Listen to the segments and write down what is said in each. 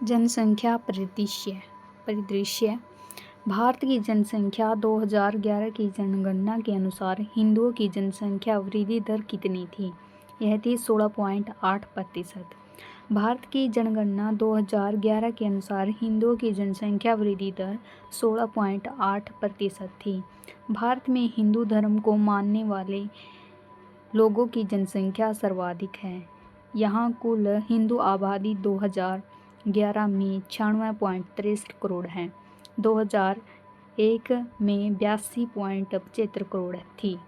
जनसंख्या परिदृश्य। भारत की जनसंख्या 2011 की जनगणना के अनुसार हिंदुओं की जनसंख्या वृद्धि दर कितनी थी? यह थी 16.8%। भारत की जनगणना 2011 के अनुसार हिंदुओं की जनसंख्या वृद्धि दर 16.8% थी। भारत में हिंदू धर्म को मानने वाले लोगों की जनसंख्या सर्वाधिक है। यहाँ कुल हिंदू आबादी 2011 में 96.63 करोड़ है। 2001 में 82.75 करोड़ थी।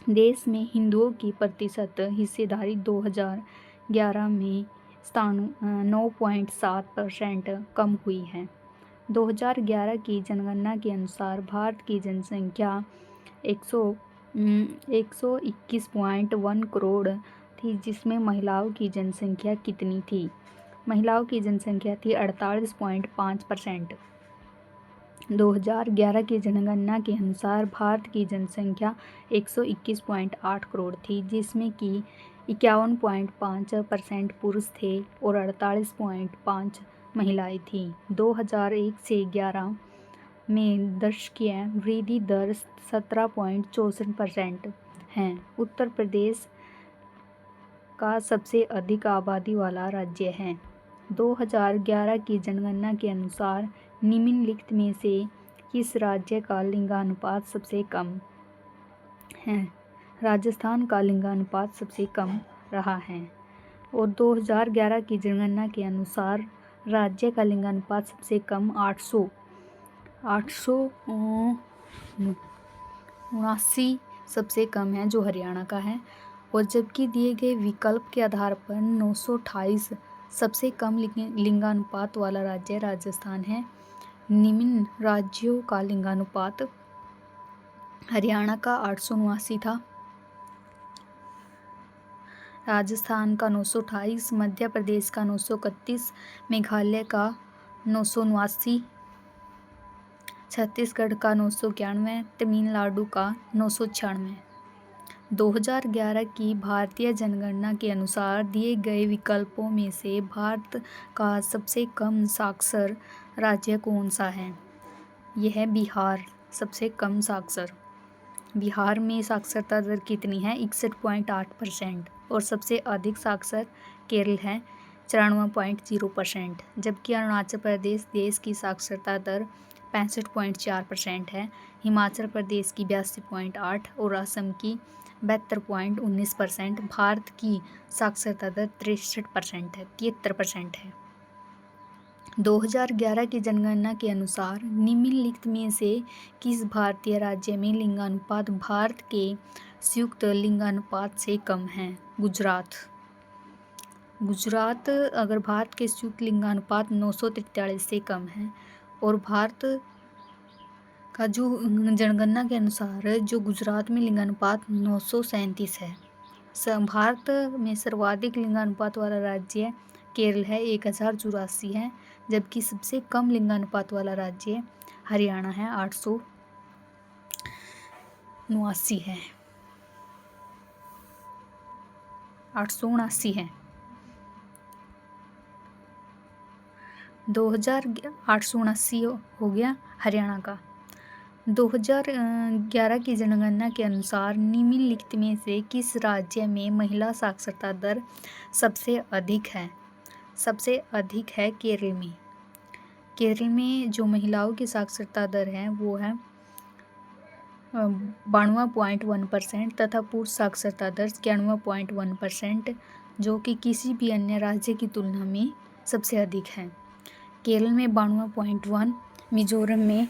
देश में हिंदुओं की प्रतिशत हिस्सेदारी 2011 में 9.7% कम हुई है। 2011 की जनगणना के अनुसार भारत की जनसंख्या 121.1 करोड़ थी, जिसमें महिलाओं की जनसंख्या कितनी थी? महिलाओं की जनसंख्या थी 48.5%। 2011 की जनगणना के अनुसार भारत की जनसंख्या 121.8 करोड़ थी, जिसमें कि 51.5% पुरुष थे और 48.5 महिलाएं थीं। 2001 से 11 में दशकीय वृद्धि दर 17.64% है। उत्तर प्रदेश का सबसे अधिक आबादी वाला राज्य है। 2011 की जनगणना के अनुसार निम्नलिखित में से किस राज्य का लिंगानुपात सबसे कम है? राजस्थान का लिंगानुपात सबसे कम रहा है। और 2011 की जनगणना के अनुसार राज्य का लिंगानुपात सबसे कम 879 सबसे कम है, जो हरियाणा का है। और जबकि दिए गए विकल्प के आधार पर 928 सबसे कम लिंगानुपात वाला राज्य राजस्थान है। निम्न राज्यों का लिंगानुपात: हरियाणा का 879 था, राजस्थान का 928, मध्य प्रदेश का 931, मेघालय का 979, छत्तीसगढ़ का 991, तमिलनाडु का 996। 2011 की भारतीय जनगणना के अनुसार दिए गए विकल्पों में से भारत का सबसे कम साक्षर राज्य कौन सा है? यह बिहार सबसे कम साक्षर। बिहार में साक्षरता दर कितनी है? 61.8%। और सबसे अधिक साक्षर केरल है 94.0%। जबकि अरुणाचल प्रदेश देश की साक्षरता दर 65.4% है। हिमाचल प्रदेश की 82.8 और असम की 72.19%। भारत की साक्षरता दर 63% है। 2011 की जनगणना के अनुसार निम्नलिखित में से किस भारतीय राज्य में लिंगानुपात भारत के संयुक्त लिंगानुपात से कम है? गुजरात अगर भारत के संयुक्त लिंगानुपात 943 से कम है। और भारत का जो जनगणना के अनुसार जो गुजरात में लिंगानुपात 937 है। भारत में सर्वाधिक लिंगानुपात वाला राज्य केरल है, 1084 है। जबकि सबसे कम लिंगानुपात वाला राज्य हरियाणा है, 879 है। 879 है। 879 हो गया हरियाणा का। 2011 की जनगणना के अनुसार निम्नलिखित में से किस राज्य में महिला साक्षरता दर सबसे अधिक है? सबसे अधिक है केरल में। केरल में जो महिलाओं की साक्षरता दर है वो है 92.1% तथा पुरुष साक्षरता दर 91.1%, जो कि किसी भी अन्य राज्य की तुलना में सबसे अधिक है। केरल में 92.1, मिजोरम में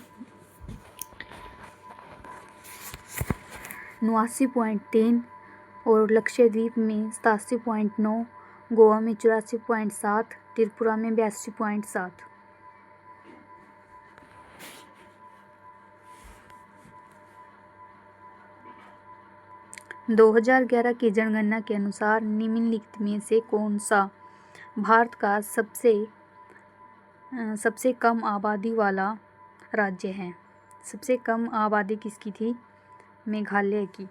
89.3 और लक्षद्वीप में 87.9, गोवा में 84.7, त्रिपुरा में 82.7। 2011 की जनगणना के अनुसार निम्नलिखित में से कौन सा भारत का सबसे कम आबादी वाला राज्य है? सबसे कम आबादी किसकी थी? मेघालय की।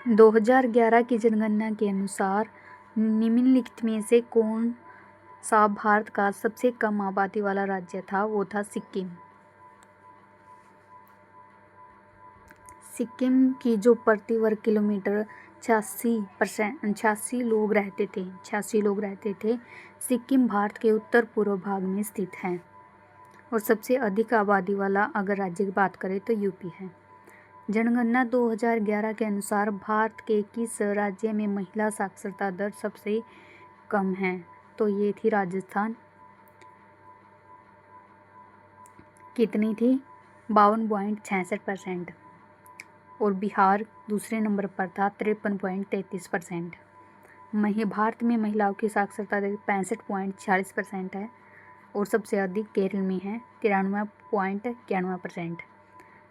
2011 की जनगणना के अनुसार निम्नलिखित में से कौन सा भारत का सबसे कम आबादी वाला राज्य था? वो था सिक्किम। सिक्किम की जो प्रति वर्ग किलोमीटर 86 लोग रहते थे। सिक्किम भारत के उत्तर पूर्व भाग में स्थित है और सबसे अधिक आबादी वाला अगर राज्य की बात करें तो यूपी है। जनगणना 2011 के अनुसार भारत के किस राज्य में महिला साक्षरता दर सबसे कम है? तो ये थी राजस्थान। कितनी थी? 52.66%। और बिहार दूसरे नंबर पर था 53.33%। भारत में महिलाओं की साक्षरता दर 65.46% है और सबसे अधिक केरल में है 93.91%।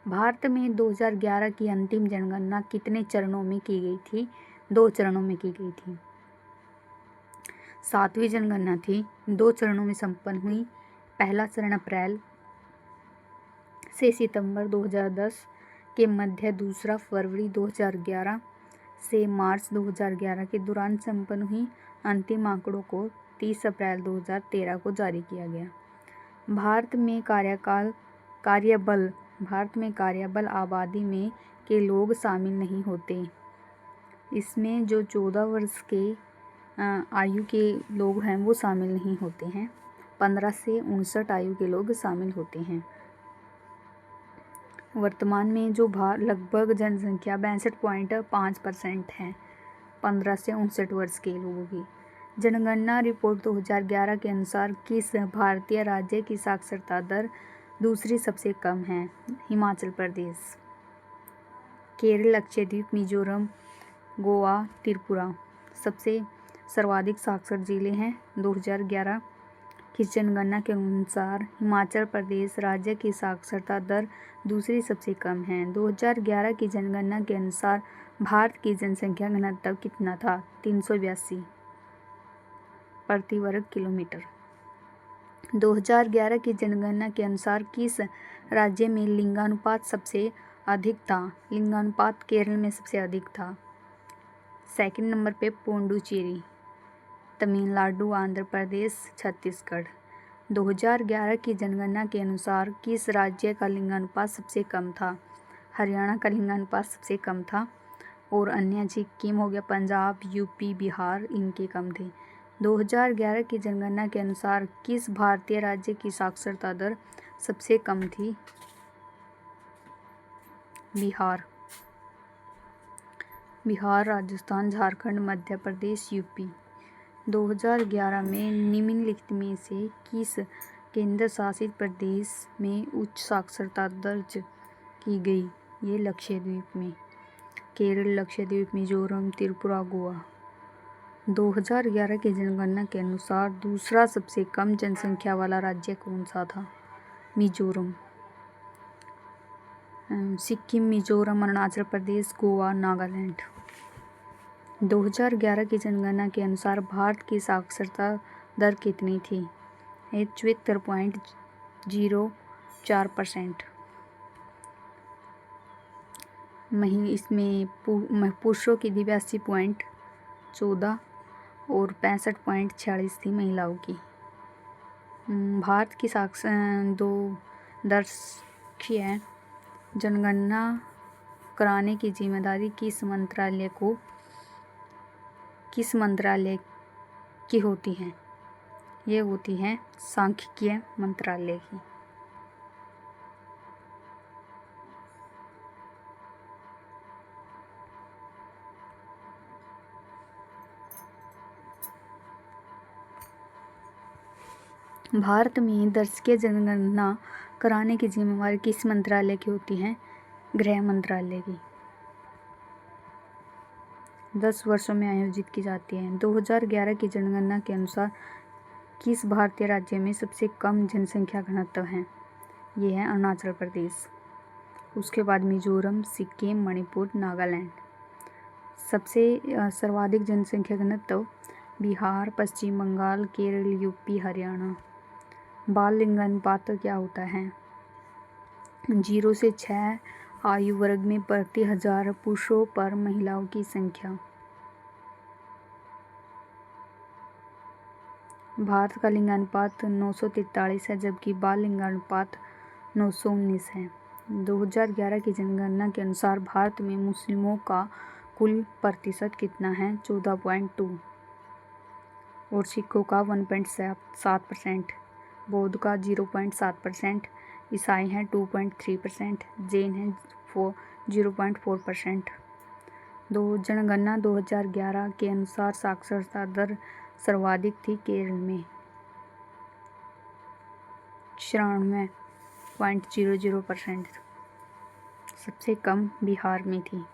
भारत में 2011 की अंतिम जनगणना कितने चरणों में की गई थी? 2 चरणों में की गई थी। 7वीं जनगणना थी, 2 चरणों में संपन्न हुई। पहला चरण अप्रैल से सितंबर 2010 के मध्य, दूसरा फरवरी 2011 से मार्च 2011 के दौरान संपन्न हुई। अंतिम आंकड़ों को 30 अप्रैल 2013 को जारी किया गया। भारत में कार्यबल आबादी में के लोग शामिल नहीं होते। इसमें जो 14 वर्ष के आयु के लोग हैं वो शामिल नहीं होते हैं। 15 से 59 आयु के लोग शामिल होते हैं। वर्तमान में जो लगभग जनसंख्या 62.5% है 15 से 59 वर्ष के लोगों की। जनगणना रिपोर्ट 2011 के अनुसार किस भारतीय राज्य की साक्षरता दर दूसरी सबसे कम है? हिमाचल प्रदेश, केरल, लक्षद्वीप, मिजोरम, गोवा, त्रिपुरा सबसे सर्वाधिक साक्षर जिले हैं। 2011 की जनगणना के अनुसार हिमाचल प्रदेश राज्य की साक्षरता दर दूसरी सबसे कम है। 2011 की जनगणना के अनुसार भारत की जनसंख्या घनत्व कितना था? 382 प्रति वर्ग किलोमीटर। 2011 की जनगणना के अनुसार किस राज्य में लिंगानुपात सबसे अधिक था? लिंगानुपात केरल में सबसे अधिक था। सेकंड नंबर पे पुडुचेरी, तमिलनाडु, आंध्र प्रदेश, छत्तीसगढ़। 2011 की जनगणना के अनुसार किस राज्य का लिंगानुपात सबसे कम था? हरियाणा का लिंगानुपात सबसे कम था और अन्य सिक्किम हो गया, पंजाब, यूपी, बिहार इनके कम थे। 2011 की जनगणना के अनुसार किस भारतीय राज्य की साक्षरता दर सबसे कम थी? बिहार, राजस्थान, झारखंड, मध्य प्रदेश, यूपी। 2011 में निम्नलिखित में से किस केंद्र शासित प्रदेश में उच्च साक्षरता दर्ज की गई? ये लक्षद्वीप में, केरल, लक्षद्वीप, मिजोरम, त्रिपुरा, गोवा। 2011 की जनगणना के अनुसार दूसरा सबसे कम जनसंख्या वाला राज्य कौन सा था? मिजोरम, सिक्किम, मिजोरम, अरुणाचल प्रदेश, गोवा, नागालैंड। 2011 की जनगणना के अनुसार भारत की साक्षरता दर कितनी थी? 74.04%। इसमें पुरुषों की 82.14 और 65.46 थी महिलाओं की। भारत की है जनगणना कराने की जिम्मेदारी किस मंत्रालय की होती है? ये होती है सांख्यिकी मंत्रालय की। भारत में दशकीय जनगणना कराने की जिम्मेवारी किस मंत्रालय की होती है? गृह मंत्रालय की। 10 वर्षों में आयोजित की जाती है। 2011 की जनगणना के अनुसार किस भारतीय राज्य में सबसे कम जनसंख्या घनत्व है? ये है अरुणाचल प्रदेश। उसके बाद मिजोरम, सिक्किम, मणिपुर, नागालैंड। सबसे सर्वाधिक जनसंख्या घनत्व बिहार, पश्चिम बंगाल, केरल, यूपी, हरियाणा। बाल लिंगानुपात क्या होता है? 0 से 6 आयु वर्ग में प्रति 1000 पुरुषों पर महिलाओं की संख्या। भारत का लिंगानुपात 943 है, जबकि बाल लिंगानुपात 919 है। 2011 की जनगणना के अनुसार भारत में मुस्लिमों का कुल प्रतिशत कितना है? 14.2। और सिखों का 1.7%, बौद्ध का 0.7%, ईसाई हैं 2.3%, जैन हैं 0.4%। जनगणना 2011 के अनुसार साक्षरता दर सर्वाधिक थी केरल में 96.00%, सबसे कम बिहार में थी।